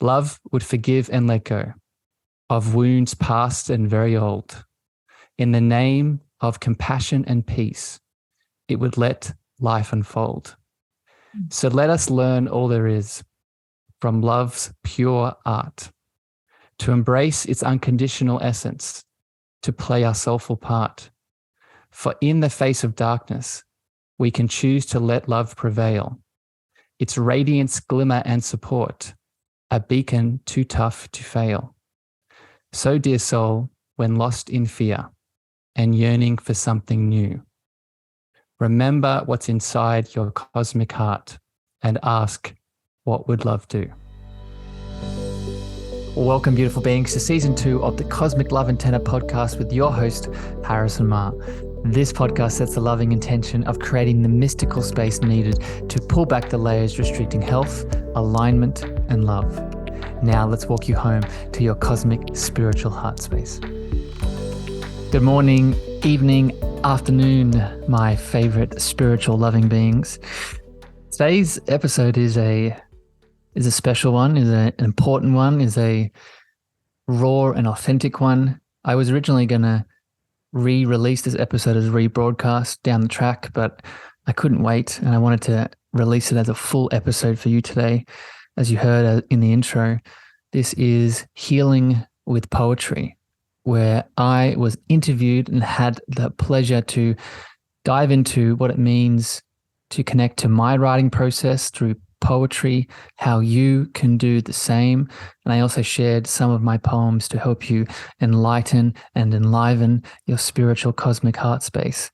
Love would forgive and let go of wounds past and very old. In the name of compassion and peace, it would let life unfold. So let us learn all there is from love's pure art, to embrace its unconditional essence, to play our soulful part. For in the face of darkness, we can choose to let love prevail. Its radiance, glimmer, and support, a beacon too tough to fail. So, dear soul, when lost in fear and yearning for something new, remember what's inside your cosmic heart and ask, what would love do? Welcome, beautiful beings, to season 2 of the Cosmic Love Antenna podcast with your host, Harrison Ma. This podcast sets the loving intention of creating the mystical space needed to pull back the layers restricting health, alignment, and love. Now let's walk you home to your cosmic spiritual heart space. Good morning, evening, afternoon, my favorite spiritual loving beings. Today's episode is a special one, is an important one, is a raw and authentic one. I was originally going to re-release this episode as a rebroadcast down the track, but I couldn't wait and I wanted to release it as a full episode for you today. As you heard in the intro, this is Healing with Poetry, where I was interviewed and had the pleasure to dive into what it means to connect to my writing process through poetry, how you can do the same. And I also shared some of my poems to help you enlighten and enliven your spiritual cosmic heart space.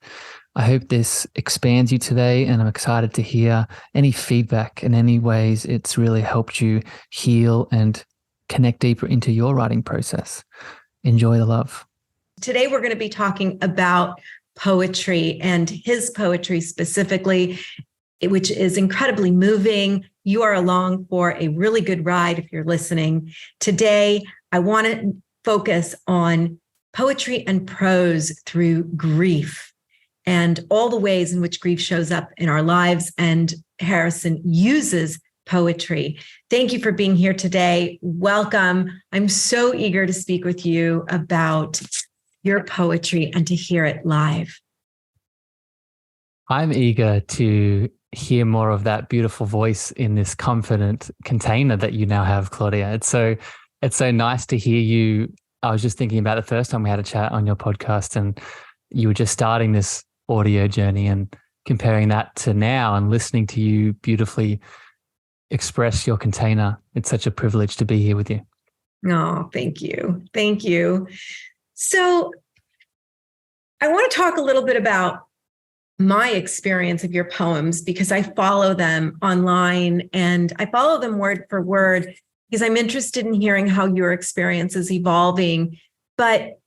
I hope this expands you today, and I'm excited to hear any feedback in any ways it's really helped you heal and connect deeper into your writing process. Enjoy the love. Today, we're going to be talking about poetry and his poetry specifically, which is incredibly moving. You are along for a really good ride if you're listening. Today, I want to focus on poetry and prose through grief and all the ways in which grief shows up in our lives. And Harrison uses poetry. Thank you for being here today. Welcome. I'm so eager to speak with you about your poetry and to hear it live. I'm eager to hear more of that beautiful voice in this confident container that you now have, Claudia. It's so nice to hear you. I was just thinking about the first time we had a chat on your podcast and you were just starting this audio journey and comparing that to now and listening to you beautifully express your container. It's such a privilege to be here with you. Oh, thank you. Thank you. So I want to talk a little bit about my experience of your poems because I follow them online and I follow them word for word because I'm interested in hearing how your experience is evolving. But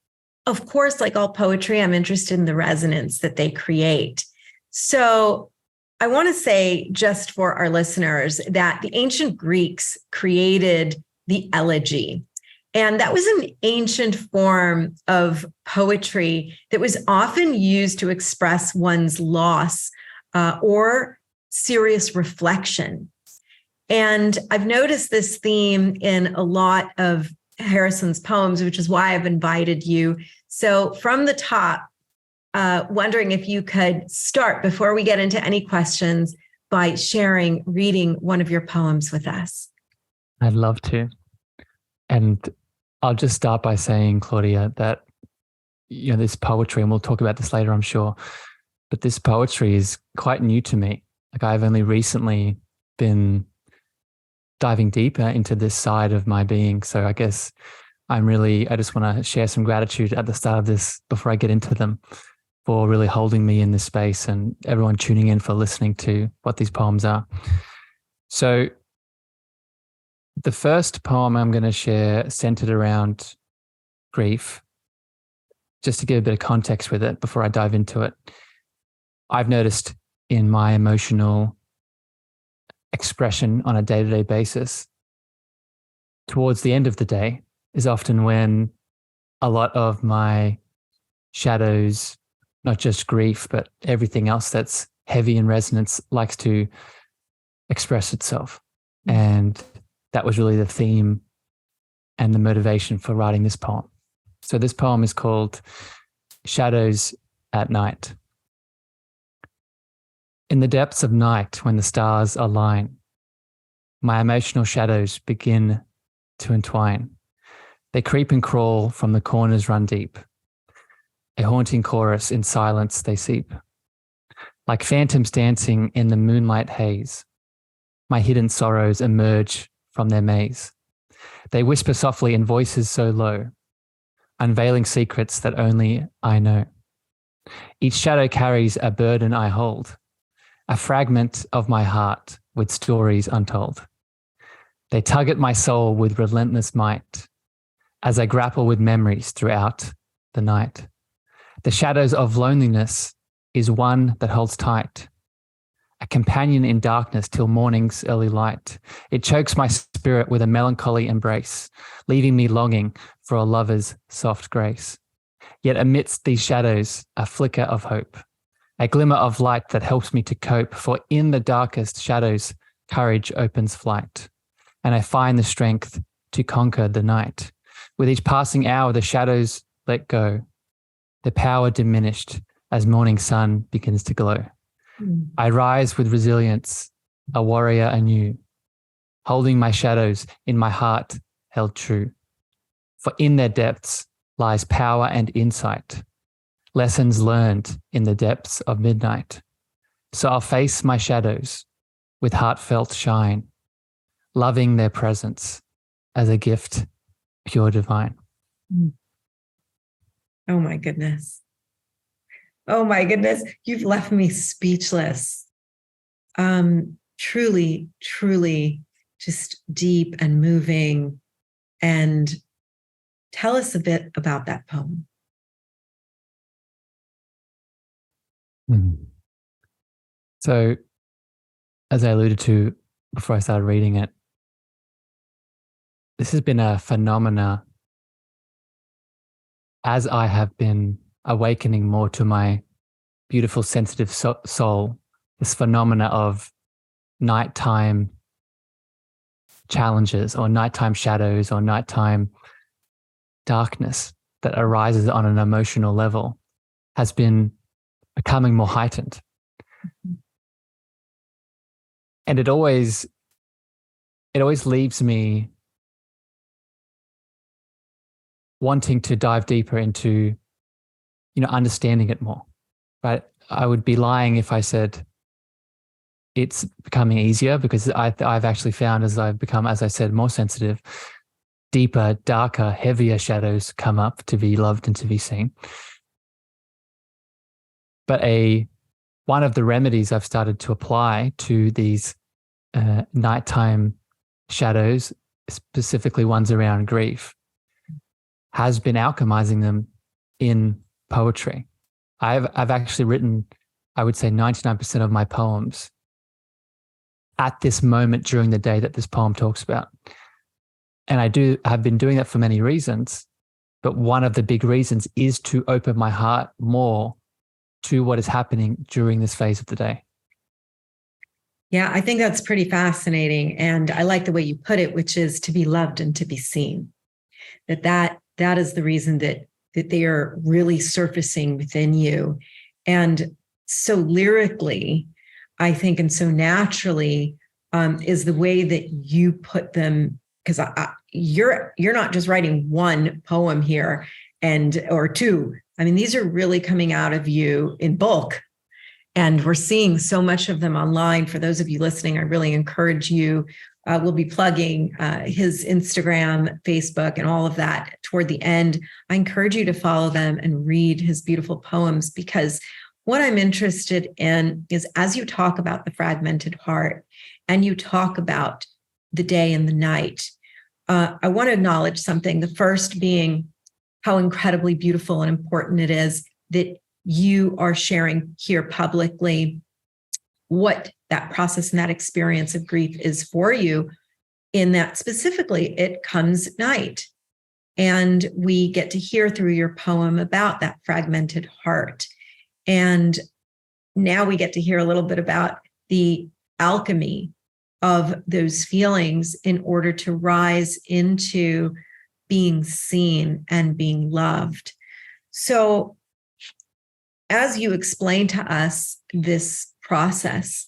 of course, like all poetry, I'm interested in the resonance that they create. So I want to say just for our listeners that the ancient Greeks created the elegy. And that was an ancient form of poetry that was often used to express one's loss or serious reflection. And I've noticed this theme in a lot of Harrison's poems, which is why I've invited you. So from the top, wondering if you could start before we get into any questions by reading one of your poems with us. I'd love to. And I'll just start by saying, Claudia, that this poetry, and we'll talk about this later, I'm sure, but this poetry is quite new to me. Like I've only recently been diving deeper into this side of my being. So I guess I just want to share some gratitude at the start of this before I get into them for really holding me in this space and everyone tuning in for listening to what these poems are. So the first poem I'm going to share centered around grief, just to give a bit of context with it before I dive into it. I've noticed in my emotional expression on a day-to-day basis, towards the end of the day is often when a lot of my shadows, not just grief, but everything else that's heavy in resonance likes to express itself. And that was really the theme and the motivation for writing this poem. So this poem is called Shadows at Night. In the depths of night, when the stars align, my emotional shadows begin to entwine. They creep and crawl, from the corners run deep. A haunting chorus, in silence they seep. Like phantoms dancing in the moonlight haze, my hidden sorrows emerge from their maze. They whisper softly in voices so low, unveiling secrets that only I know. Each shadow carries a burden I hold, a fragment of my heart with stories untold. They tug at my soul with relentless might as I grapple with memories throughout the night. The shadows of loneliness is one that holds tight, a companion in darkness till morning's early light. It chokes my spirit with a melancholy embrace, leaving me longing for a lover's soft grace. Yet amidst these shadows, a flicker of hope, a glimmer of light that helps me to cope, for in the darkest shadows, courage opens flight, and I find the strength to conquer the night. With each passing hour, the shadows let go, the power diminished as morning sun begins to glow. I rise with resilience, a warrior anew, holding my shadows in my heart held true. For in their depths lies power and insight, lessons learned in the depths of midnight. So I'll face my shadows with heartfelt shine, loving their presence as a gift pure divine. Oh my goodness. Oh my goodness. You've left me speechless. Truly, truly just deep and moving. And tell us a bit about that poem. So, as I alluded to before I started reading it, this has been a phenomena as I have been awakening more to my beautiful, sensitive soul, this phenomena of nighttime challenges or nighttime shadows or nighttime darkness that arises on an emotional level has been becoming more heightened. And it always leaves me wanting to dive deeper into, understanding it more, right? I would be lying if I said it's becoming easier, because I've actually found as I've become, as I said, more sensitive, deeper, darker, heavier shadows come up to be loved and to be seen. But one of the remedies I've started to apply to these nighttime shadows, specifically ones around grief, has been alchemizing them in poetry. I've actually written, I would say 99% of my poems at this moment during the day that this poem talks about. And I've been doing that for many reasons, but one of the big reasons is to open my heart more to what is happening during this phase of the day. Yeah, I think that's pretty fascinating. And I like the way you put it, which is to be loved and to be seen. That is the reason that they are really surfacing within you. And so lyrically, I think, and so naturally, is the way that you put them, because you're not just writing one poem here or two. I mean, these are really coming out of you in bulk. And we're seeing so much of them online. For those of you listening, I really encourage you. We'll be plugging his Instagram, Facebook, and all of that toward the end. I encourage you to follow them and read his beautiful poems, because what I'm interested in is, as you talk about the fragmented heart and you talk about the day and the night, I want to acknowledge something. The first being how incredibly beautiful and important it is that you are sharing here publicly what that process and that experience of grief is for you, in that specifically it comes at night. And we get to hear through your poem about that fragmented heart. And now we get to hear a little bit about the alchemy of those feelings in order to rise into being seen and being loved. So, as you explain to us this process,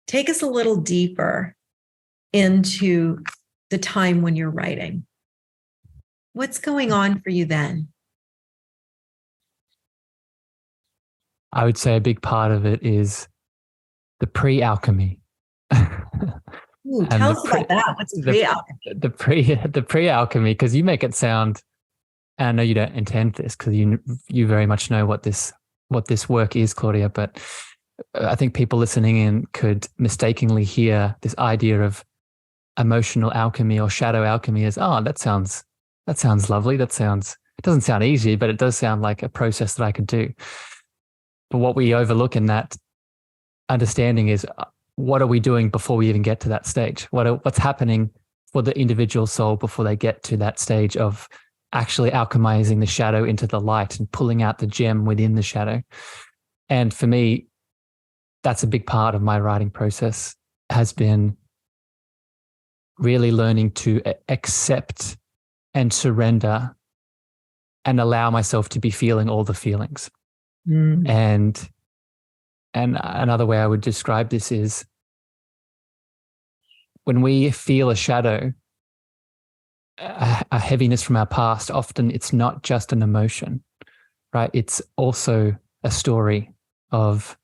take us a little deeper into the time when you're writing. What's going on for you then? I would say a big part of it is the pre-alchemy. Ooh, tell us about that. What's pre-alchemy? The pre-alchemy, because you make it sound, and I know you don't intend this because you very much know what this work is, Claudia, but I think people listening in could mistakenly hear this idea of emotional alchemy or shadow alchemy as, oh, that sounds lovely. It doesn't sound easy, but it does sound like a process that I could do. But what we overlook in that understanding is, what are we doing before we even get to that stage? What's happening for the individual soul before they get to that stage of actually alchemizing the shadow into the light and pulling out the gem within the shadow? And for me, that's a big part of my writing process, has been really learning to accept and surrender and allow myself to be feeling all the feelings. And another way I would describe this is, when we feel a shadow, a heaviness from our past, often it's not just an emotion, right? It's also a story of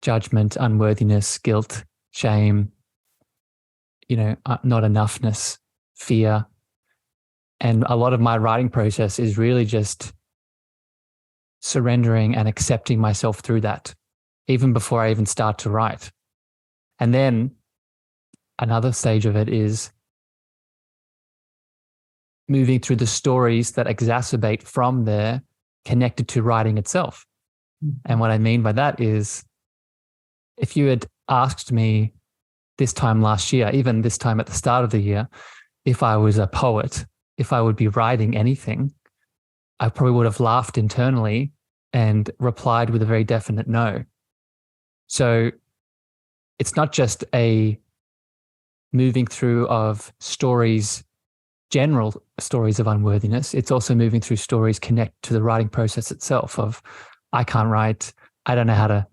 judgment, unworthiness, guilt, shame, not enoughness, fear. And a lot of my writing process is really just surrendering and accepting myself through that, even before I even start to write. And then another stage of it is moving through the stories that exacerbate from there, connected to writing itself. And what I mean by that is, if you had asked me this time last year, even this time at the start of the year, if I was a poet, if I would be writing anything, I probably would have laughed internally and replied with a very definite no. So it's not just a moving through of stories, general stories of unworthiness. It's also moving through stories connected to the writing process itself of, I can't write, I don't know how to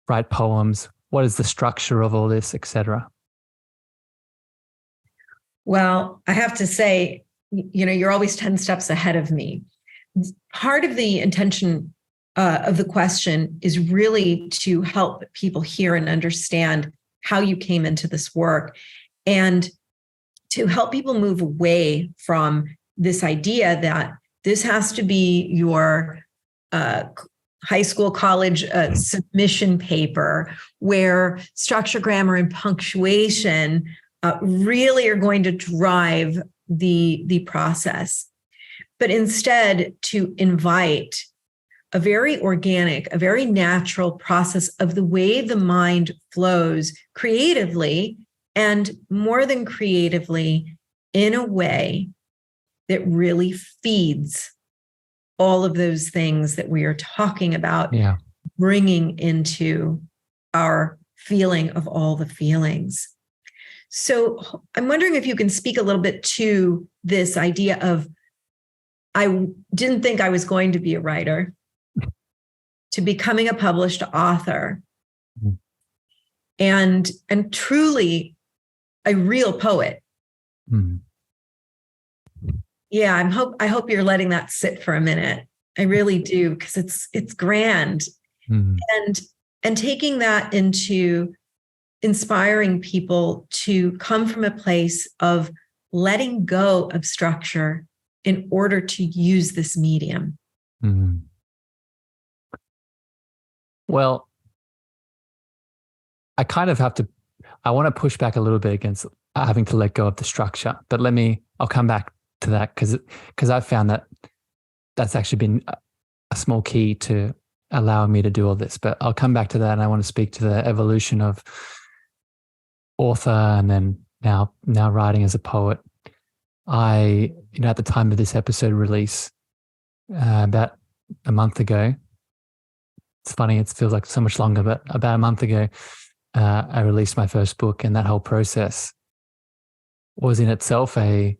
write poems, what is the structure of all this, etc. Well, I have to say, you're always 10 steps ahead of me. Part of the intention of the question is really to help people hear and understand how you came into this work, and to help people move away from this idea that this has to be your high school, college submission paper, where structure, grammar, and punctuation really are going to drive the process. But instead, to invite a very organic, a very natural process of the way the mind flows creatively, and more than creatively, in a way that really feeds all of those things that we are talking about, bringing into our feeling of all the feelings. So I'm wondering if you can speak a little bit to this idea of, I didn't think I was going to be a writer, to becoming a published author, and truly a real poet. Yeah, I hope you're letting that sit for a minute. I really do, because it's grand. And taking that into inspiring people to come from a place of letting go of structure in order to use this medium. Well, I kind of I want to push back a little bit against having to let go of the structure, but I'll come back to that, because I've found that that's actually been a small key to allowing me to do all this. But I'll come back to that, and I want to speak to the evolution of author and then now writing as a poet. At the time of this episode release, about a month ago, it's funny, it feels like so much longer, but about a month ago, I released my first book, and that whole process was in itself a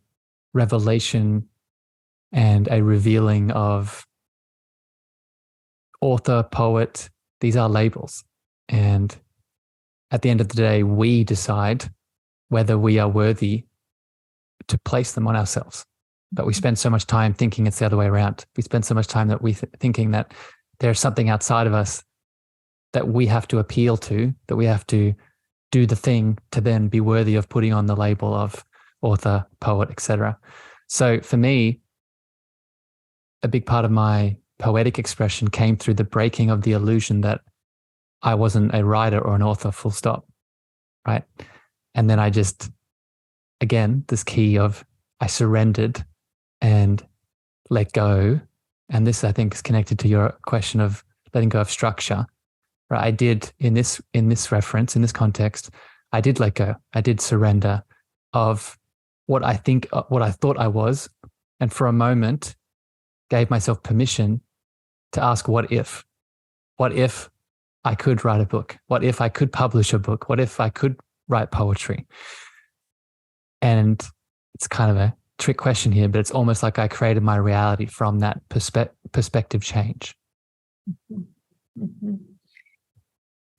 revelation and a revealing of author, poet. These are labels. And at the end of the day, we decide whether we are worthy to place them on ourselves. But we spend so much time thinking it's the other way around. We spend so much time that thinking that there's something outside of us that we have to appeal to, that we have to do the thing to then be worthy of putting on the label of author, poet, etc. So for me, a big part of my poetic expression came through the breaking of the illusion that I wasn't a writer or an author, full stop, right? And then I just, again, this key of I surrendered and let go. And this, I think, is connected to your question of letting go of structure. Right? I did in this reference, in this context, I did let go. I did surrender of what I thought I was, and for a moment, gave myself permission to ask, what if? What if I could write a book? What if I could publish a book? What if I could write poetry? And it's kind of a trick question here, but it's almost like I created my reality from that perspective change. Mm-hmm.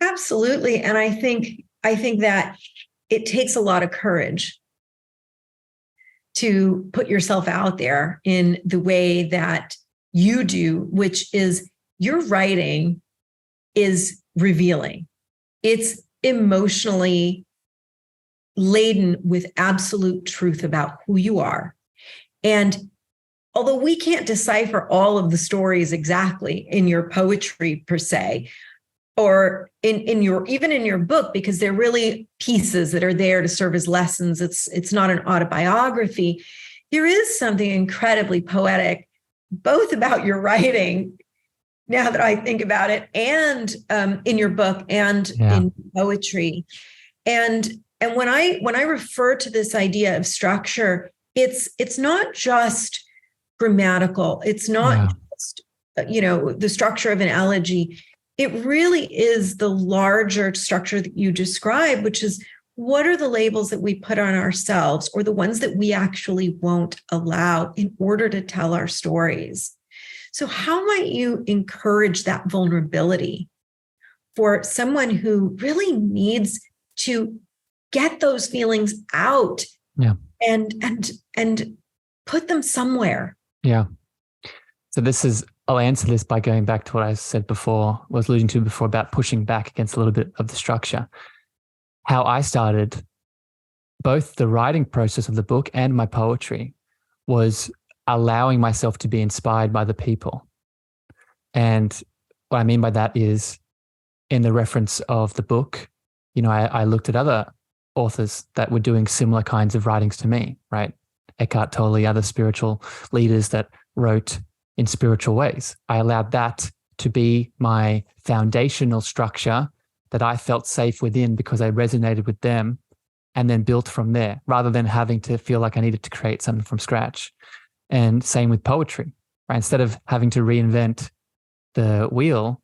Absolutely. And I think that it takes a lot of courage to put yourself out there in the way that you do, which is your writing is revealing. It's emotionally laden with absolute truth about who you are. And although we can't decipher all of the stories exactly in your poetry per se, or in your book, because they're really pieces that are there to serve as lessons. It's not an autobiography. There is something incredibly poetic, both about your writing, now that I think about it, and in your book and in poetry. And when I refer to this idea of structure, it's not just grammatical. It's not just the structure of an elegy. It really is the larger structure that you describe, which is what are the labels that we put on ourselves, or the ones that we actually won't allow in order to tell our stories. So how might you encourage that vulnerability for someone who really needs to get those feelings out and put them somewhere? Yeah. So I'll answer this by going back to what I said before, was alluding to before, about pushing back against a little bit of the structure. How I started both the writing process of the book and my poetry was allowing myself to be inspired by the people. And what I mean by that is, in the reference of the book, I looked at other authors that were doing similar kinds of writings to me, right? Eckhart Tolle, other spiritual leaders that wrote in spiritual ways. I allowed that to be my foundational structure that I felt safe within because I resonated with them, and then built from there, rather than having to feel like I needed to create something from scratch. And same with poetry, right? Instead of having to reinvent the wheel,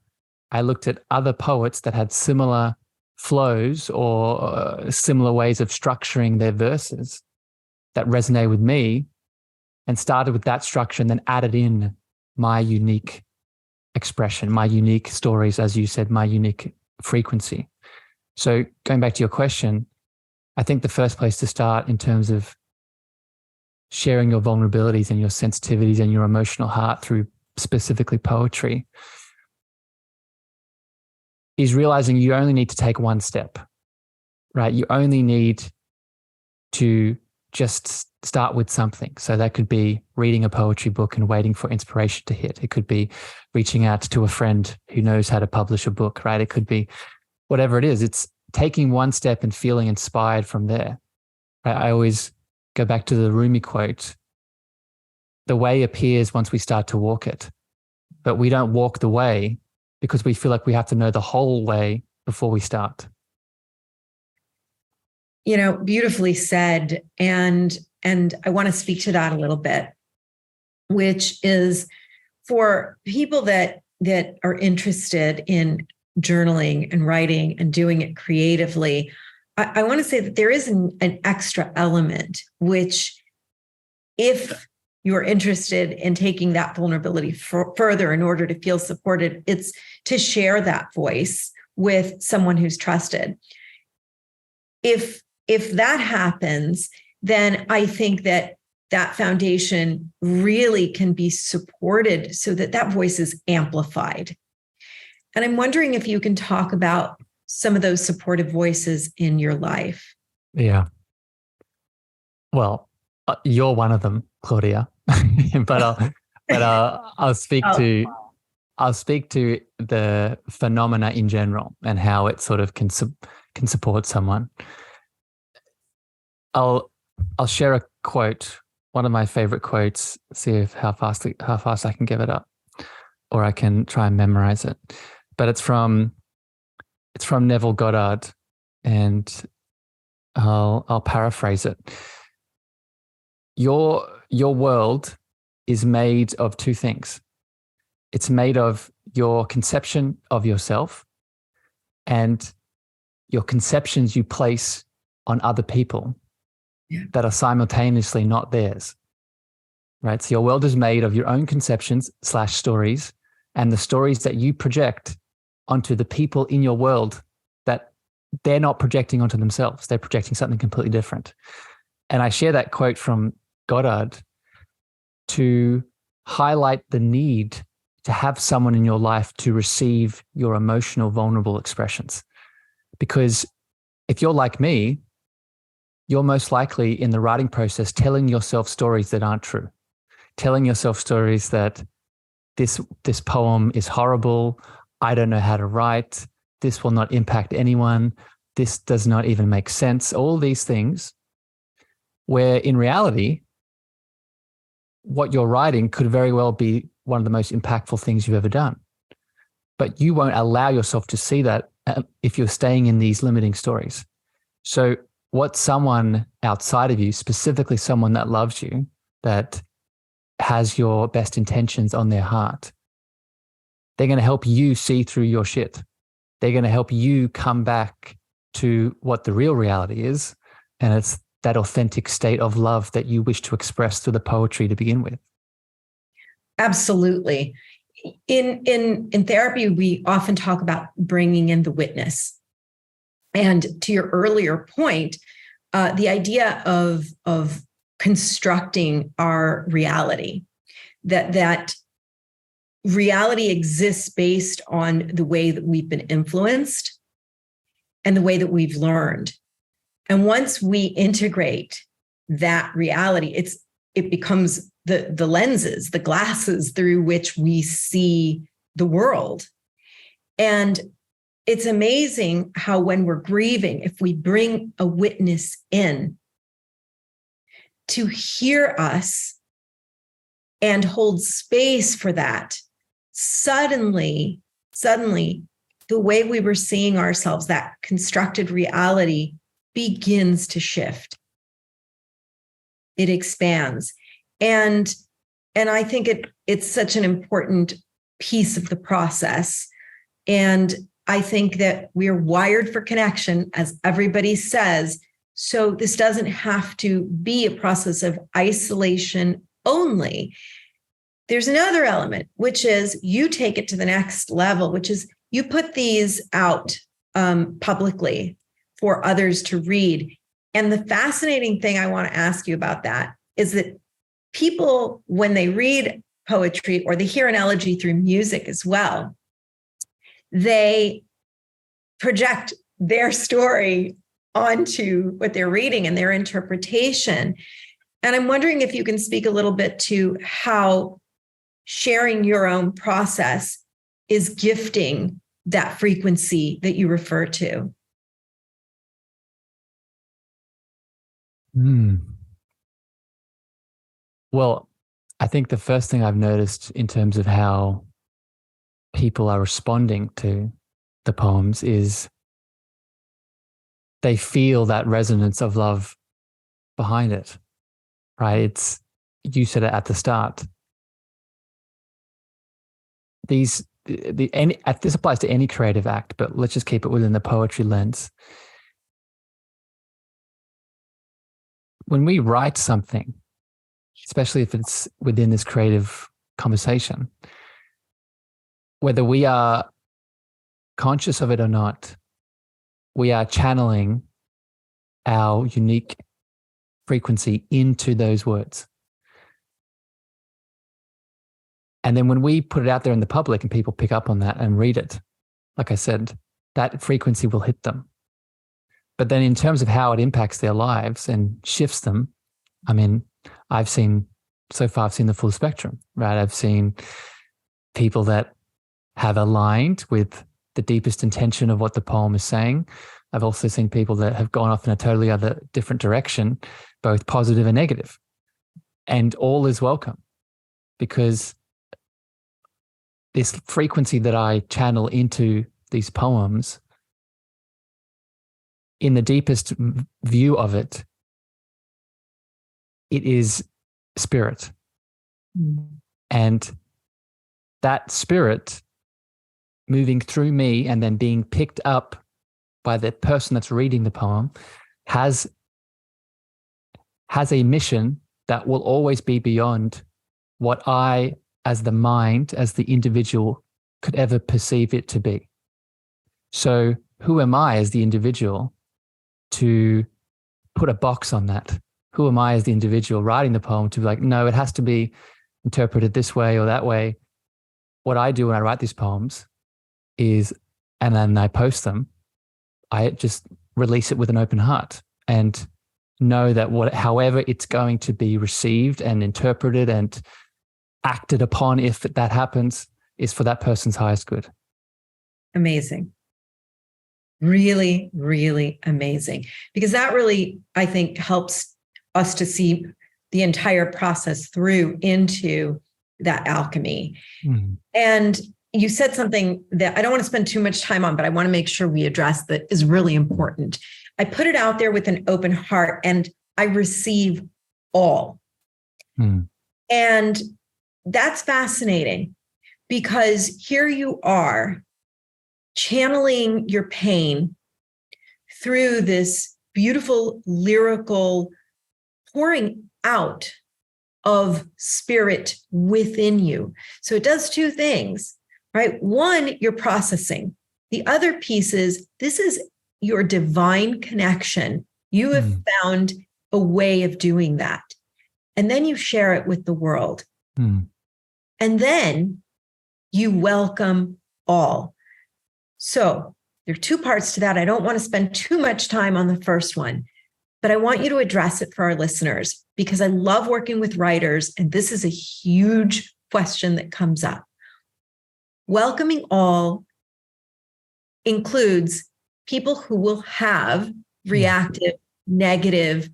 I looked at other poets that had similar flows or similar ways of structuring their verses that resonate with me, and started with that structure, and then added in my unique expression, my unique stories, as you said, my unique frequency. So going back to your question, I think the first place to start in terms of sharing your vulnerabilities and your sensitivities and your emotional heart through specifically poetry is realizing you only need to take one step, right? You only need to just start with something. So that could be reading a poetry book and waiting for inspiration to hit. It could be reaching out to a friend who knows how to publish a book, right? It could be whatever it is. It's taking one step and feeling inspired from there. Right? I always go back to the Rumi quote: the way appears once we start to walk it, but we don't walk the way because we feel like we have to know the whole way before we start. Beautifully said. And I want to speak to that a little bit, which is for people that are interested in journaling and writing and doing it creatively, I want to say that there is an extra element, which if you're interested in taking that vulnerability further in order to feel supported, it's to share that voice with someone who's trusted. If that happens, then I think that foundation really can be supported so that that voice is amplified. And I'm wondering if you can talk about some of those supportive voices in your life. Yeah. Well, you're one of them, Claudia. but I'll speak to the phenomena in general and how it sort of can support someone. I'll share a quote, one of my favorite quotes. See how fast I can give it up, or I can try and memorize it. But it's from Neville Goddard, and I'll paraphrase it. Your world is made of two things. It's made of your conception of yourself and your conceptions you place on other people that are simultaneously not theirs, right? So your world is made of your own conceptions / stories, and the stories that you project onto the people in your world that they're not projecting onto themselves. They're projecting something completely different. And I share that quote from Goddard to highlight the need to have someone in your life to receive your emotional, vulnerable expressions. Because if you're like me, you're most likely in the writing process telling yourself stories that aren't true, telling yourself stories that this poem is horrible, I don't know how to write, this will not impact anyone, this does not even make sense, all these things, where in reality, what you're writing could very well be one of the most impactful things you've ever done. But you won't allow yourself to see that if you're staying in these limiting stories. So what someone outside of you, specifically someone that loves you, that has your best intentions on their heart, they're going to help you see through your shit. They're going to help you come back to what the real reality is. And it's that authentic state of love that you wish to express through the poetry to begin with. Absolutely. In therapy, we often talk about bringing in the witness. And to your earlier point, the idea of constructing our reality, that reality exists based on the way that we've been influenced and the way that we've learned. And once we integrate that reality, it becomes the lenses, the glasses through which we see the world. And it's amazing how when we're grieving, if we bring a witness in to hear us and hold space for that, suddenly, the way we were seeing ourselves, that constructed reality, begins to shift. It expands. And I think it's such an important piece of the process. And I think that we're wired for connection, as everybody says. So this doesn't have to be a process of isolation only. There's another element, which is you take it to the next level, which is you put these out publicly for others to read. And the fascinating thing I want to ask you about that is that people, when they read poetry or they hear an elegy through music as well, they project their story onto what they're reading and their interpretation. And I'm wondering if you can speak a little bit to how sharing your own process is gifting that frequency that you refer to. Well, I think the first thing I've noticed in terms of how people are responding to the poems is they feel that resonance of love behind it, right? You said it at the start. These this applies to any creative act, but let's just keep it within the poetry lens. When we write something, especially if it's within this creative conversation, whether we are conscious of it or not, we are channeling our unique frequency into those words. And then when we put it out there in the public and people pick up on that and read it, like I said, that frequency will hit them. But then in terms of how it impacts their lives and shifts them, I mean, I've seen the full spectrum, right? I've seen people that have aligned with the deepest intention of what the poem is saying. I've also seen people that have gone off in a totally other different direction, both positive and negative. And all is welcome, because this frequency that I channel into these poems, in the deepest view of it, it is spirit. And that spirit moving through me and then being picked up by the person that's reading the poem has a mission that will always be beyond what I, as the mind, as the individual, could ever perceive it to be. So who am I as the individual to put a box on that? Who am I as the individual writing the poem to be like, no, it has to be interpreted this way or that way? What I do when I write these poems is, and then I post them, I just release it with an open heart and know that however it's going to be received and interpreted and acted upon, if that happens, is for that person's highest good. Amazing. Really, really amazing. Because that really, I think, helps us to see the entire process through into that alchemy. Mm-hmm. And you said something that I don't want to spend too much time on, but I want to make sure we address that is really important. I put it out there with an open heart and I receive all. And that's fascinating, because here you are channeling your pain through this beautiful lyrical pouring out of spirit within you. So it does two things, right? One, you're processing. The other piece is, this is your divine connection. You have found a way of doing that. And then you share it with the world. And then you welcome all. So there are two parts to that. I don't want to spend too much time on the first one, but I want you to address it for our listeners, because I love working with writers, and this is a huge question that comes up. Welcoming all includes people who will have reactive, negative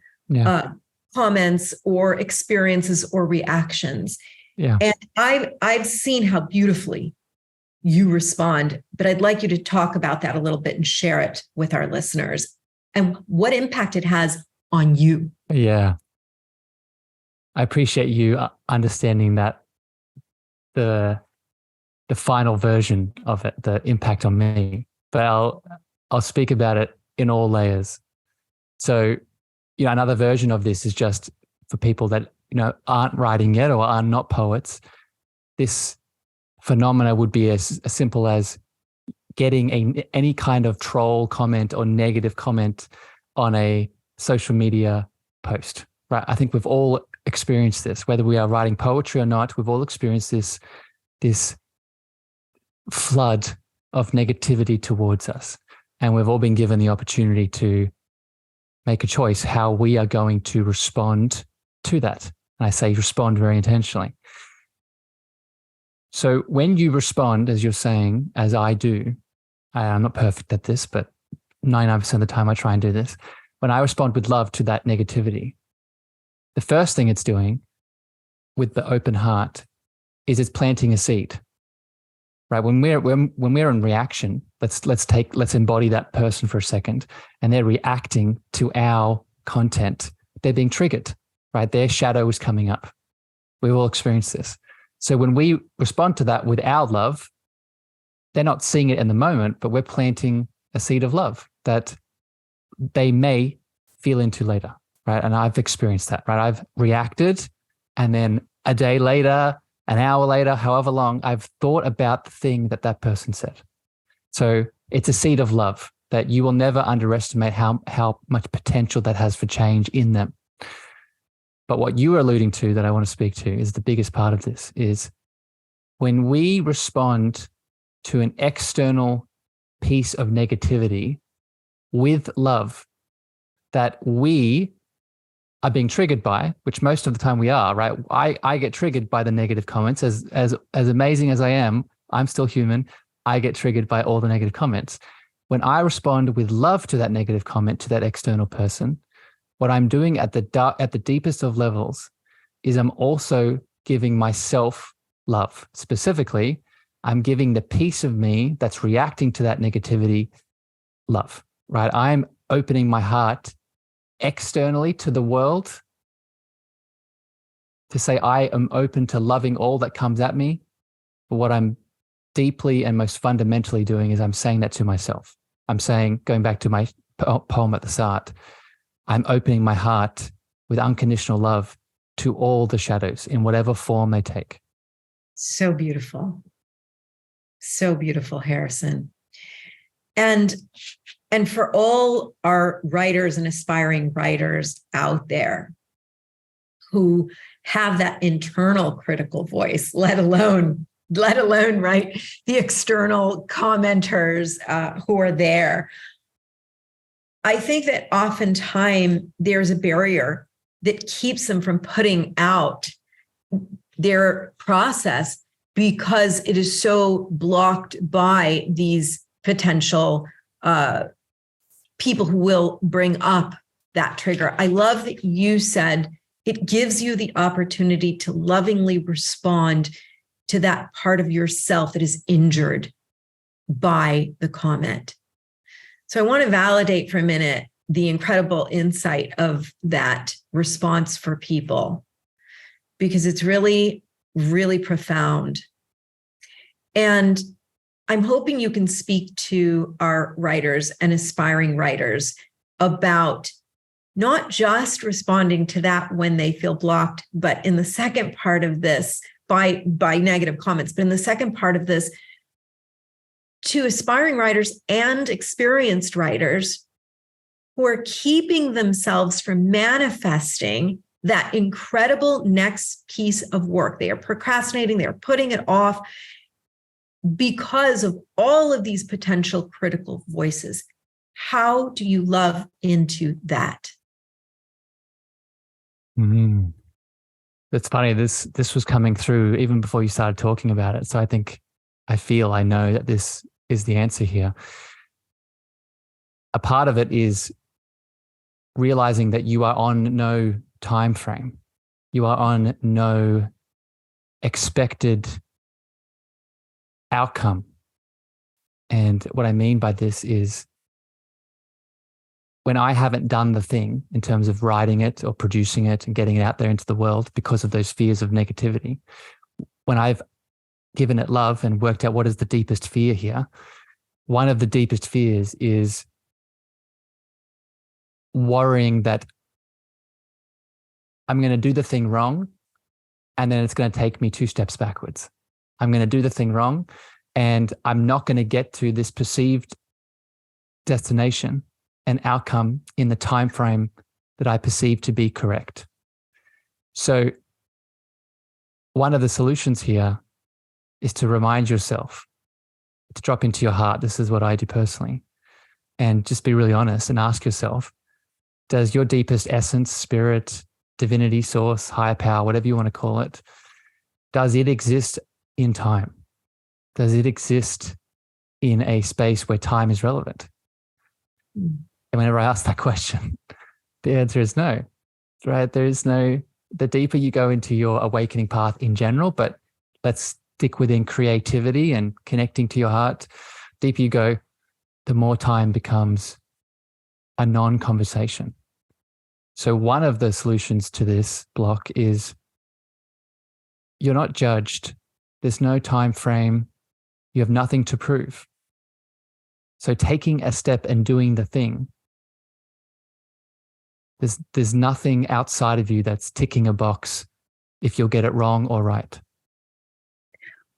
comments or experiences or reactions. Yeah. And I've seen how beautifully you respond, but I'd like you to talk about that a little bit and share it with our listeners and what impact it has on you. Yeah. I appreciate you understanding that the final version of it, the impact on me, but I'll speak about it in all layers. So, another version of this is just for people that, aren't writing yet or are not poets. This phenomena would be as simple as getting any kind of troll comment or negative comment on a social media post, right? I think we've all experienced this, whether we are writing poetry or not. We've all experienced this flood of negativity towards us. And we've all been given the opportunity to make a choice how we are going to respond to that. And I say respond very intentionally. So when you respond, as you're saying, as I do, I'm not perfect at this, but 99% of the time I try and do this. When I respond with love to that negativity, the first thing it's doing with the open heart is it's planting a seed. Right? When we're in reaction, let's embody that person for a second, and they're reacting to our content. They're being triggered, right? Their shadow is coming up. We've all experienced this. So when we respond to that with our love, they're not seeing it in the moment, but we're planting a seed of love that they may feel into later, right? And I've experienced that, right? I've reacted, and then a day later, an hour later, however long, I've thought about the thing that that person said. So it's a seed of love that you will never underestimate how much potential that has for change in them. But what you are alluding to that I want to speak to is the biggest part of this is when we respond to an external piece of negativity with love that we are being triggered by, which most of the time we are, right? I get triggered by the negative comments. As amazing as I am, I'm still human. I get triggered by all the negative comments. When I respond with love to that negative comment, to that external person, what I'm doing at the deepest of levels is I'm also giving myself love. Specifically, I'm giving the piece of me that's reacting to that negativity love, right? I'm opening my heart externally to the world to say I am open to loving all that comes at me. But what I'm deeply and most fundamentally doing is I'm saying that to myself. I'm saying, going back to my poem at the start, I'm opening my heart with unconditional love to all the shadows in whatever form they take. So beautiful. So beautiful, Harrison. And for all our writers and aspiring writers out there who have that internal critical voice, let alone, right, the external commenters who are there, I think that oftentimes there's a barrier that keeps them from putting out their process because it is so blocked by these potential people who will bring up that trigger. I love that you said it gives you the opportunity to lovingly respond to that part of yourself that is injured by the comment. So I want to validate for a minute the incredible insight of that response for people, because it's really, really profound. And I'm hoping you can speak to our writers and aspiring writers about not just responding to that when they feel blocked, but in the second part of this, by negative comments, but in the second part of this, to aspiring writers and experienced writers who are keeping themselves from manifesting that incredible next piece of work. They are procrastinating, they are putting it off because of all of these potential critical voices. How do you love into that? Mm-hmm. It's funny, this was coming through even before you started talking about it. So I know that this is the answer here. A part of it is realizing that you are on no time frame. You are on no expected outcome. And what I mean by this is when I haven't done the thing in terms of writing it or producing it and getting it out there into the world because of those fears of negativity, when I've given it love and worked out what is the deepest fear here, one of the deepest fears is worrying that I'm going to do the thing wrong and then it's going to take me 2 steps backwards. I'm going to do the thing wrong and I'm not going to get to this perceived destination and outcome in the time frame that I perceive to be correct. So one of the solutions here is to remind yourself, to drop into your heart. This is what I do personally. And just be really honest and ask yourself, does your deepest essence, spirit, divinity, source, higher power, whatever you want to call it, does it exist in time? Does it exist in a space where time is relevant? And whenever I ask that question, the answer is no, right? There is no, the deeper you go into your awakening path in general, but let's stick within creativity and connecting to your heart, deeper you go, the more time becomes a non-conversation. So one of the solutions to this block is you're not judged. There's no time frame. You have nothing to prove. So taking a step and doing the thing, there's nothing outside of you that's ticking a box if you'll get it wrong or right.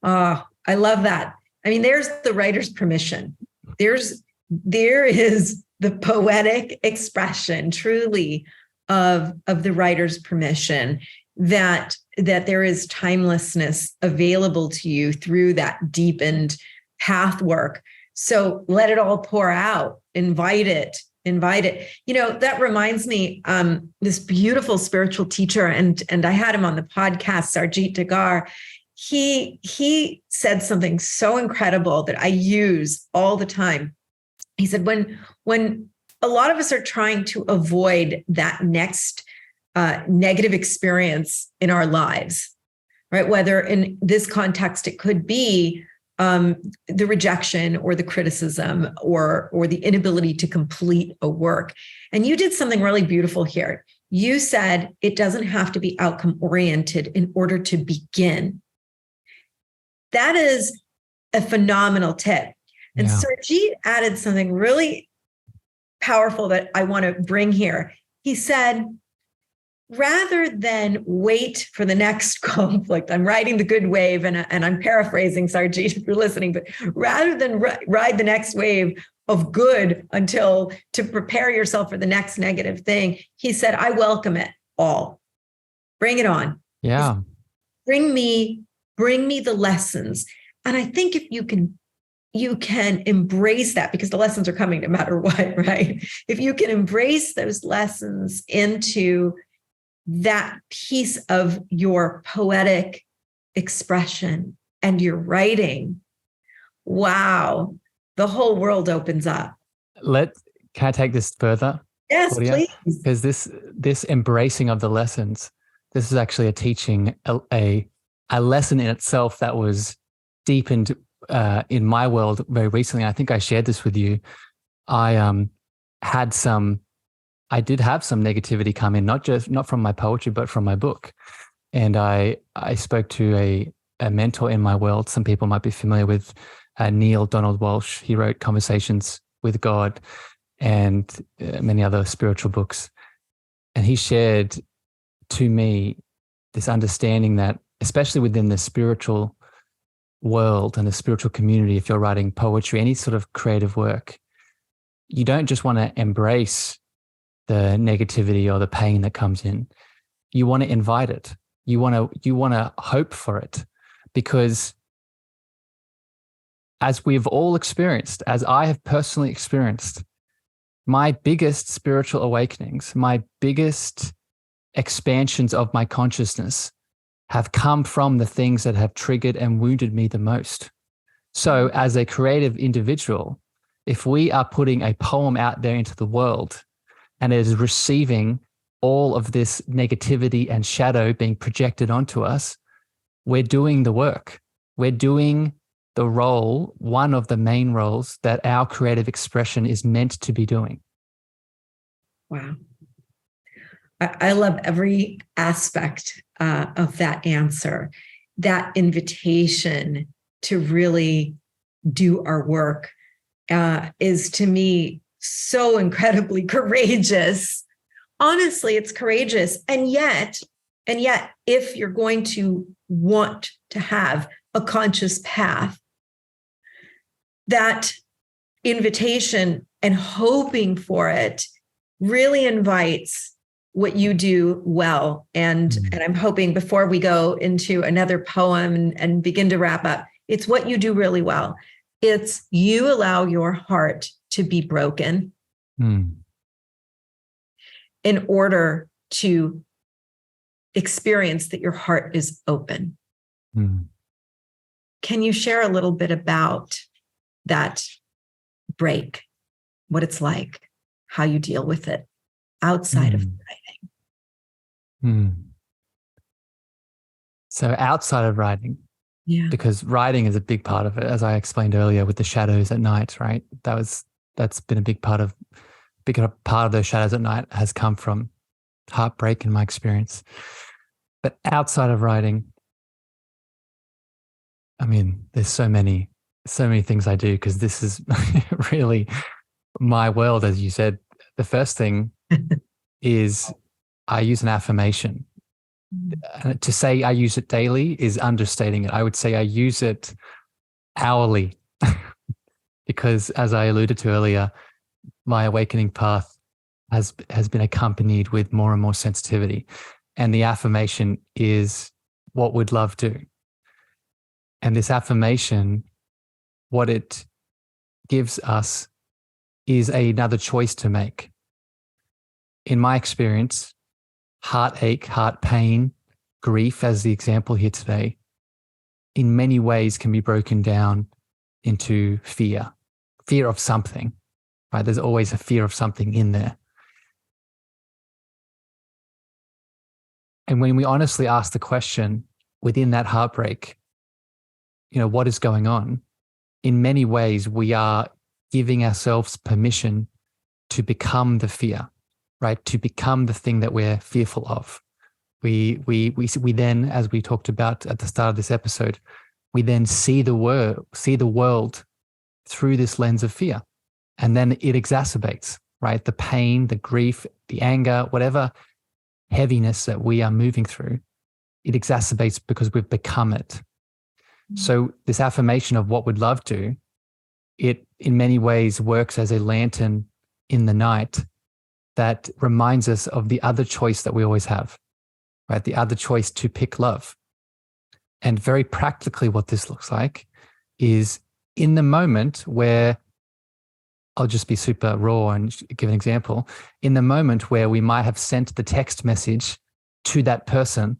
Oh, I love that. I mean, there's the writer's permission. There is the poetic expression truly of the writer's permission that there is timelessness available to you through that deepened path work. So let it all pour out, invite it. That reminds me, this beautiful spiritual teacher, and I had him on the podcast, Sarjeet Dagar. He said something so incredible that I use all the time. He said, when a lot of us are trying to avoid that next negative experience in our lives, right? Whether in this context, it could be the rejection or the criticism or the inability to complete a work. And you did something really beautiful here. You said it doesn't have to be outcome oriented in order to begin. That is a phenomenal tip. And Yeah. Sarjeet added something really powerful that I want to bring here. He said, rather than wait for the next conflict, I'm riding the good wave, and I'm paraphrasing Sarjeet if you're listening, but rather than ride the next wave of good to prepare yourself for the next negative thing, he said, I welcome it all. Bring it on. Yeah. Bring me the lessons. And I think if you can embrace that, because the lessons are coming no matter what, right? If you can embrace those lessons into that piece of your poetic expression and your writing, wow, the whole world opens up. Can I take this further? Yes, Claudia? please. Because this embracing of the lessons, this is actually a teaching, a lesson in itself that was deepened in my world very recently. I think I shared this with you. I did have some negativity come in, not from my poetry, but from my book. And I spoke to a mentor in my world. Some people might be familiar with Neil Donald Walsh. He wrote Conversations with God and many other spiritual books. And he shared to me this understanding that, especially within the spiritual world and the spiritual community, if you're writing poetry, any sort of creative work, you don't just want to embrace the negativity or the pain that comes in. You want to invite it. You want to hope for it, because as we've all experienced, as I have personally experienced, my biggest spiritual awakenings, my biggest expansions of my consciousness have come from the things that have triggered and wounded me the most. So as a creative individual, if we are putting a poem out there into the world and it is receiving all of this negativity and shadow being projected onto us, we're doing the work. We're doing the role, one of the main roles that our creative expression is meant to be doing. Wow. I love every aspect of that answer, that invitation to really do our work is, to me, so incredibly courageous. Honestly, it's courageous. And yet, if you're going to want to have a conscious path, that invitation and hoping for it really invites what you do well. And I'm hoping, before we go into another poem and begin to wrap up, it's what you do really well. It's you allow your heart to be broken in order to experience that your heart is open. Can you share a little bit about that break, what it's like, how you deal with it outside of writing? So outside of writing, because writing is a big part of it, as I explained earlier, with the shadows at night, right? That's been a big part of those shadows at night has come from heartbreak in my experience. But outside of writing, I mean, there's so many so many things I do, because this is really my world, as you said. The first thing is I use an affirmation. To say I use it daily is understating it. I would say I use it hourly because, as I alluded to earlier, my awakening path has been accompanied with more and more sensitivity. And the affirmation is, what would love do? And this affirmation, what it gives us is another choice to make. In my experience, heartache, heart pain, grief, as the example here today, in many ways can be broken down into fear of something, right? There's always a fear of something in there. And when we honestly ask the question within that heartbreak, what is going on? In many ways, we are giving ourselves permission to become the fear, right? To become the thing that we're fearful of. We then, as we talked about at the start of this episode, we then see the world through this lens of fear. And then it exacerbates, right? The pain, the grief, the anger, whatever heaviness that we are moving through, it exacerbates because we've become it. Mm-hmm. So this affirmation of what would love do, it in many ways works as a lantern in the night that reminds us of the other choice that we always have, right? The other choice to pick love. And very practically what this looks like is in the moment where, I'll just be super raw and give an example. In the moment where we might have sent the text message to that person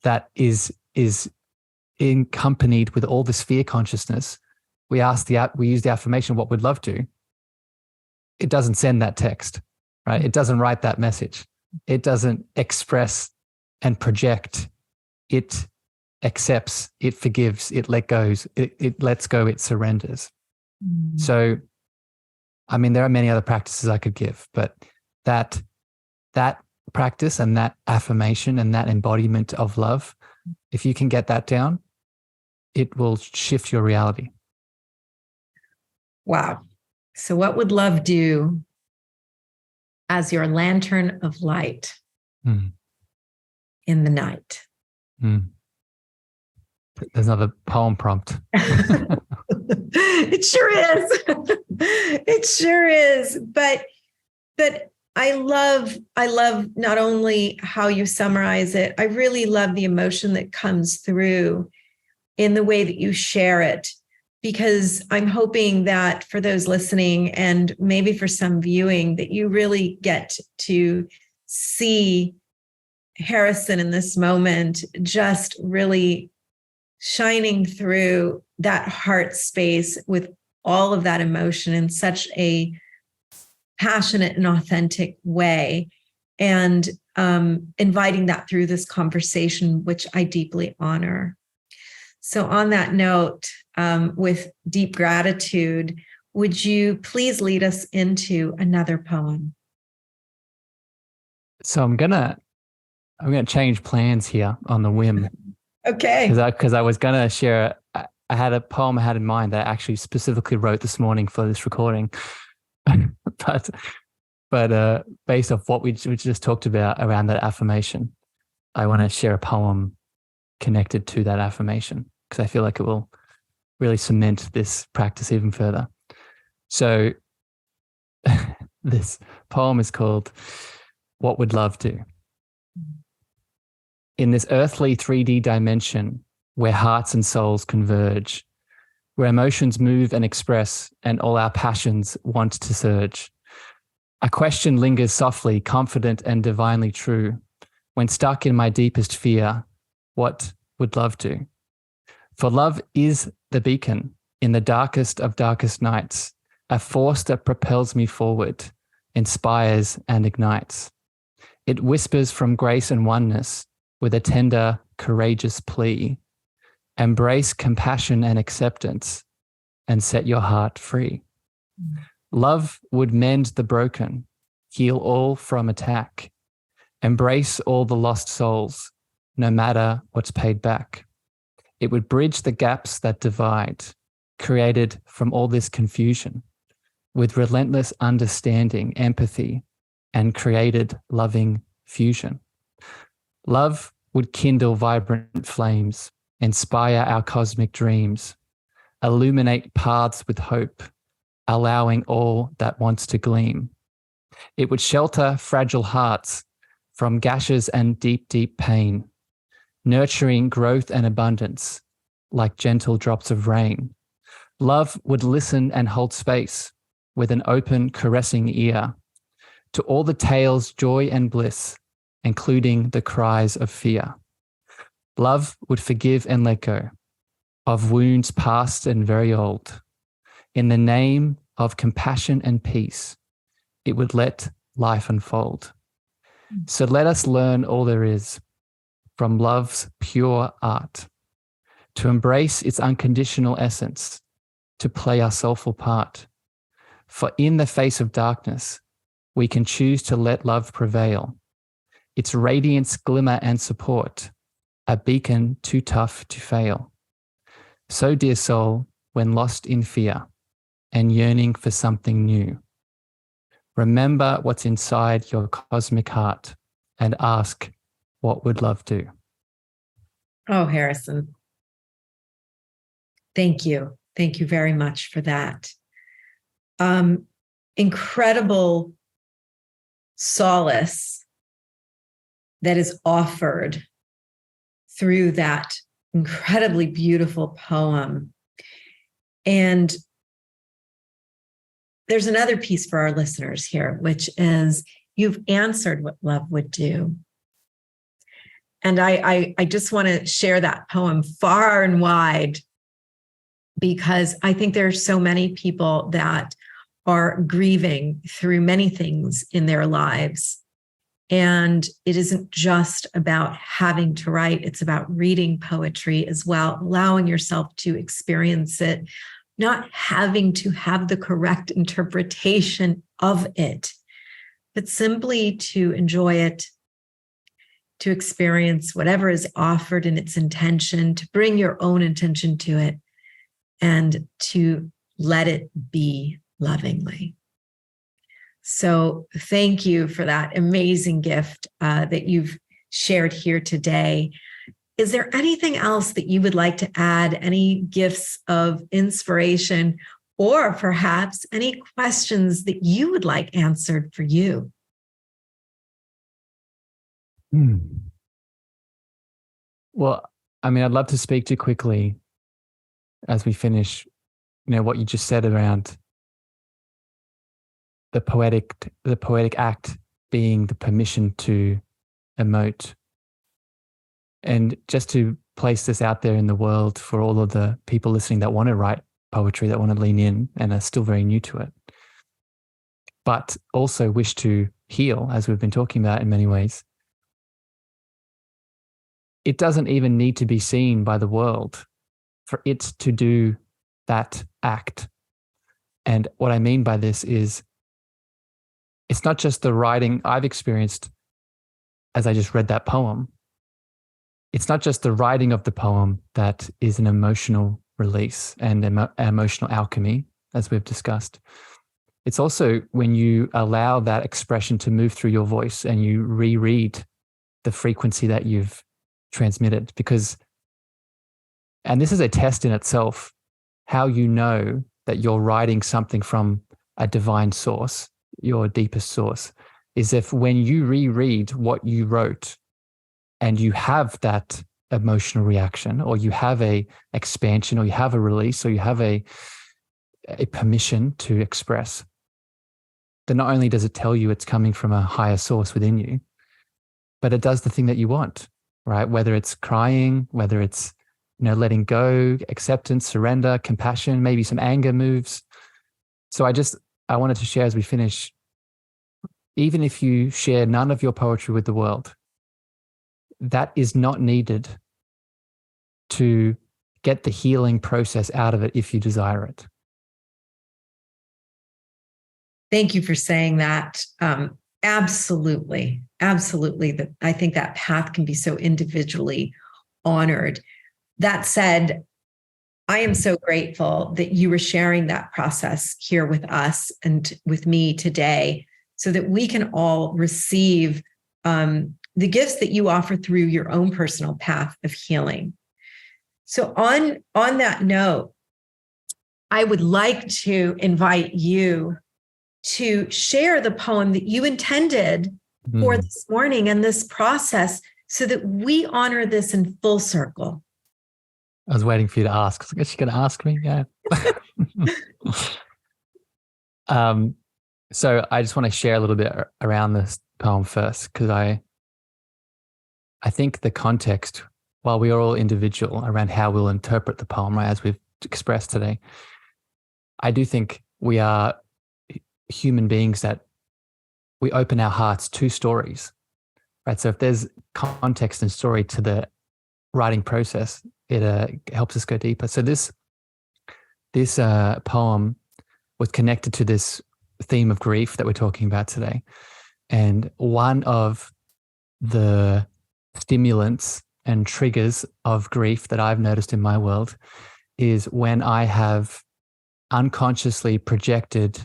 that is accompanied with all this fear consciousness, we use the affirmation, what would love do? It doesn't send that text, right? It doesn't write that message. It doesn't express and project. It accepts, it forgives, it lets go, it surrenders. So, I mean, there are many other practices I could give, but that practice and that affirmation and that embodiment of love, if you can get that down, it will shift your reality. Wow. So what would love do as your lantern of light in the night? There's another poem prompt. It sure is. It sure is. But I love not only how you summarize it, I really love the emotion that comes through in the way that you share it, because I'm hoping that for those listening and maybe for some viewing, that you really get to see Harrison in this moment, just really shining through that heart space with all of that emotion in such a passionate and authentic way, and inviting that through this conversation, which I deeply honor. So on that note, with deep gratitude, would you please lead us into another poem? So I'm gonna change plans here on the whim. Okay. Because I was gonna share. I had a poem I had in mind that I actually specifically wrote this morning for this recording, but based off what we just talked about around that affirmation, I want to share a poem connected to that affirmation because I feel like it will really cement this practice even further. So this poem is called "What Would Love Do?" In this earthly 3D dimension where hearts and souls converge, where emotions move and express and all our passions want to surge, a question lingers softly, confident and divinely true. When stuck in my deepest fear, what would love do? For love is the beacon in the darkest of darkest nights, a force that propels me forward, inspires and ignites. It whispers from grace and oneness with a tender, courageous plea. Embrace compassion and acceptance and set your heart free. Love would mend the broken, heal all from attack, embrace all the lost souls, no matter what's paid back. It would bridge the gaps that divide, created from all this confusion, with relentless understanding, empathy, and created loving fusion. Love would kindle vibrant flames, inspire our cosmic dreams, illuminate paths with hope, allowing all that wants to gleam. It would shelter fragile hearts from gashes and deep, deep pain, nurturing growth and abundance like gentle drops of rain. Love would listen and hold space with an open, caressing ear to all the tales, joy and bliss, including the cries of fear. Love would forgive and let go of wounds past and very old. In the name of compassion and peace, it would let life unfold. So let us learn all there is from love's pure art, to embrace its unconditional essence, to play our soulful part. For in the face of darkness, we can choose to let love prevail. Its radiance, glimmer, and support, a beacon too tough to fail. So, dear soul, when lost in fear and yearning for something new, remember what's inside your cosmic heart and ask, what would love do? Oh, Harrison. Thank you. Thank you very much for that. Incredible solace that is offered through that incredibly beautiful poem. And there's another piece for our listeners here, which is you've answered what love would do. And I just want to share that poem far and wide, because I think there are so many people that are grieving through many things in their lives. And it isn't just about having to write, it's about reading poetry as well, allowing yourself to experience it, not having to have the correct interpretation of it, but simply to enjoy it, to experience whatever is offered in its intention, to bring your own intention to it, and to let it be lovingly. So thank you for that amazing gift that you've shared here today. Is there anything else that you would like to add? Any gifts of inspiration, or perhaps any questions that you would like answered for you? Well, I mean, I'd love to speak to quickly as we finish, what you just said around the poetic act being the permission to emote. And just to place this out there in the world for all of the people listening that want to write poetry, that want to lean in and are still very new to it, but also wish to heal, as we've been talking about in many ways. It doesn't even need to be seen by the world for it to do that act. And what I mean by this is, it's not just the writing I've experienced as I just read that poem. It's not just the writing of the poem that is an emotional release and emotional alchemy, as we've discussed. It's also when you allow that expression to move through your voice and you reread the frequency that you've transmitted. And this is a test in itself, how you know that you're writing something from a divine source, your deepest source, is if when you reread what you wrote and you have that emotional reaction, or you have a expansion, or you have a release, or you have a permission to express, then not only does it tell you it's coming from a higher source within you, but it does the thing that you want, right? Whether it's crying, whether it's letting go, acceptance, surrender, compassion, maybe some anger moves. So I wanted to share as we finish, even if you share none of your poetry with the world, that is not needed to get the healing process out of it if you desire it. Thank you for saying that. Absolutely. Absolutely. I think that path can be so individually honored. That said, I am so grateful that you were sharing that process here with us and with me today so that we can all receive the gifts that you offer through your own personal path of healing. So on that note, I would like to invite you to share the poem that you intended for this morning and this process so that we honor this in full circle. I was waiting for you to ask. I guess you're going to ask me. Yeah. So I just want to share a little bit around this poem first, because I think the context, while we are all individual around how we'll interpret the poem, right, as we've expressed today, I do think we are human beings that we open our hearts to stories, right? So if there's context and story to the writing process, it helps us go deeper. So this poem was connected to this theme of grief that we're talking about today. And one of the stimulants and triggers of grief that I've noticed in my world is when I have unconsciously projected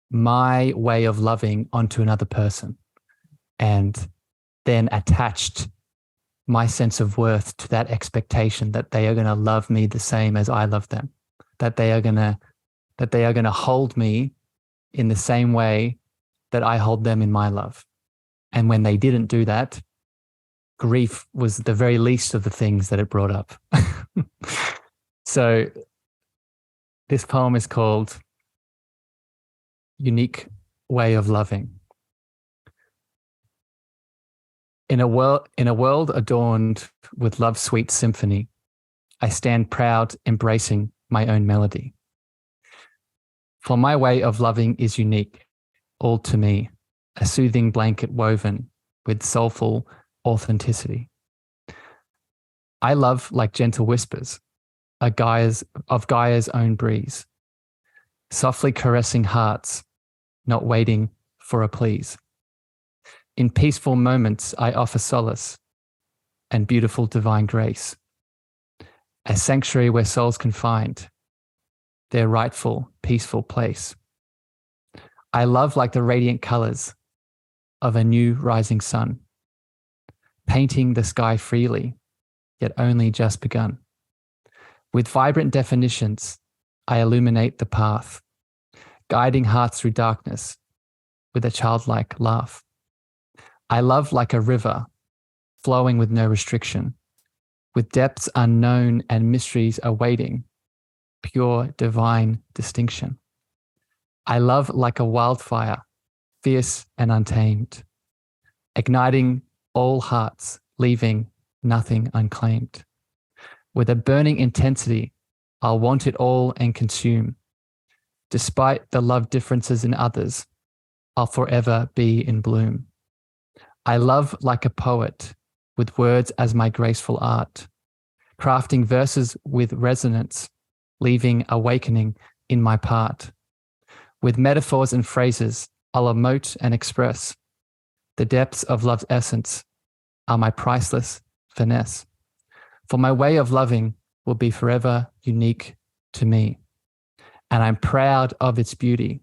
my way of loving onto another person and then attached my sense of worth to that expectation that they are going to love me the same as I love them, that they are going to hold me in the same way that I hold them in my love. And when they didn't do that, grief was the very least of the things that it brought up. So this poem is called Unique Way of Loving. In a world adorned with love's sweet symphony, I stand proud, embracing my own melody. For my way of loving is unique, all to me, a soothing blanket woven with soulful authenticity. I love like gentle whispers, of Gaia's own breeze, softly caressing hearts, not waiting for a please. In peaceful moments, I offer solace and beautiful divine grace, a sanctuary where souls can find their rightful, peaceful place. I love like the radiant colors of a new rising sun, painting the sky freely, yet only just begun. With vibrant definitions, I illuminate the path, guiding hearts through darkness with a childlike laugh. I love like a river, flowing with no restriction, with depths unknown and mysteries awaiting, pure divine distinction. I love like a wildfire, fierce and untamed, igniting all hearts, leaving nothing unclaimed. With a burning intensity, I'll want it all and consume. Despite the love differences in others, I'll forever be in bloom. I love like a poet, with words as my graceful art, crafting verses with resonance, leaving awakening in my part. With metaphors and phrases, I'll emote and express. The depths of love's essence are my priceless finesse. For my way of loving will be forever unique to me, and I'm proud of its beauty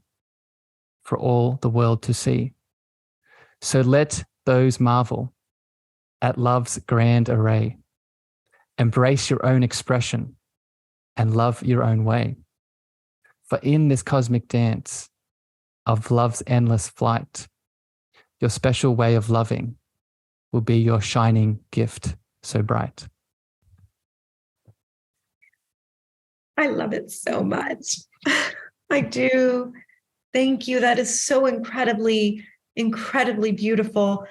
for all the world to see. So let those marvel at love's grand array. Embrace your own expression and love your own way. For in this cosmic dance of love's endless flight, your special way of loving will be your shining gift so bright. I love it so much. I do. Thank you. That is so incredibly beautiful.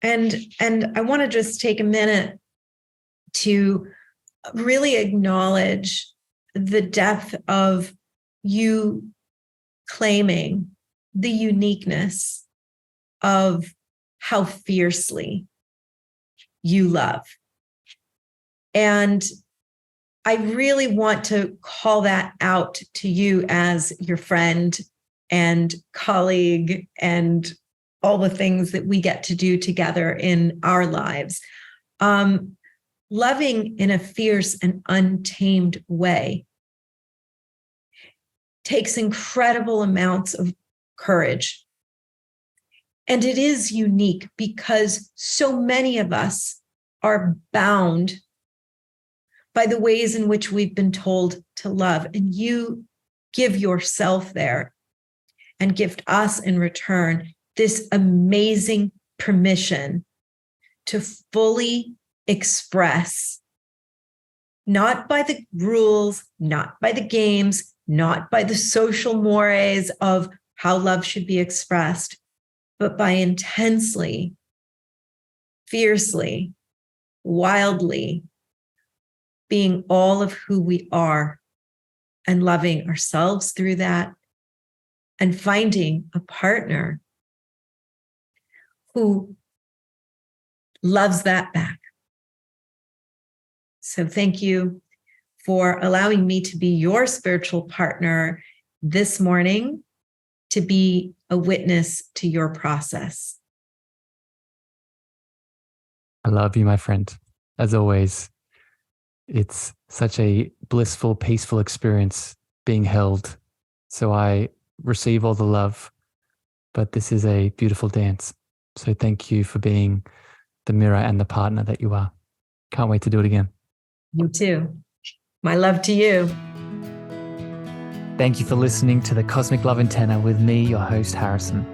And I want to just take a minute to really acknowledge the depth of you claiming the uniqueness of how fiercely you love. And I really want to call that out to you as your friend and colleague and all the things that we get to do together in our lives. loving in a fierce and untamed way takes incredible amounts of courage. And it is unique because so many of us are bound by the ways in which we've been told to love. And you give yourself there and gift us in return this amazing permission to fully express, not by the rules, not by the games, not by the social mores of how love should be expressed, but by intensely, fiercely, wildly being all of who we are and loving ourselves through that and finding a partner who loves that back. So thank you for allowing me to be your spiritual partner this morning, to be a witness to your process. I love you, my friend. As always, it's such a blissful, peaceful experience being held. So I receive all the love, but this is a beautiful dance. So thank you for being the mirror and the partner that you are. Can't wait to do it again. You too. My love to you. Thank you for listening to the Cosmic Love Antenna with me, your host, Harrison.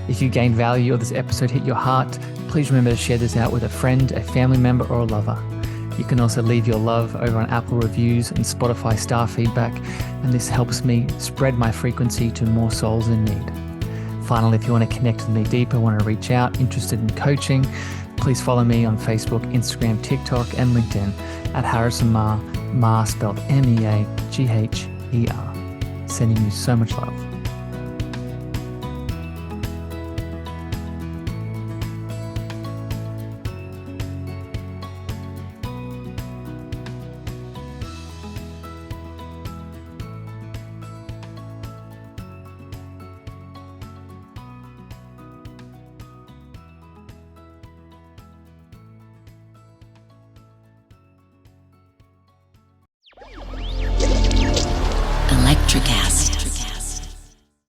If you gained value or this episode hit your heart, please remember to share this out with a friend, a family member, or a lover. You can also leave your love over on Apple reviews and Spotify star feedback, and this helps me spread my frequency to more souls in need. Finally, if you want to connect with me deeper, want to reach out, interested in coaching, please follow me on Facebook, Instagram, TikTok, and LinkedIn at Harrison Mar, Mar spelled M-E-A-G-H-E-R. Sending you so much love. Electricast.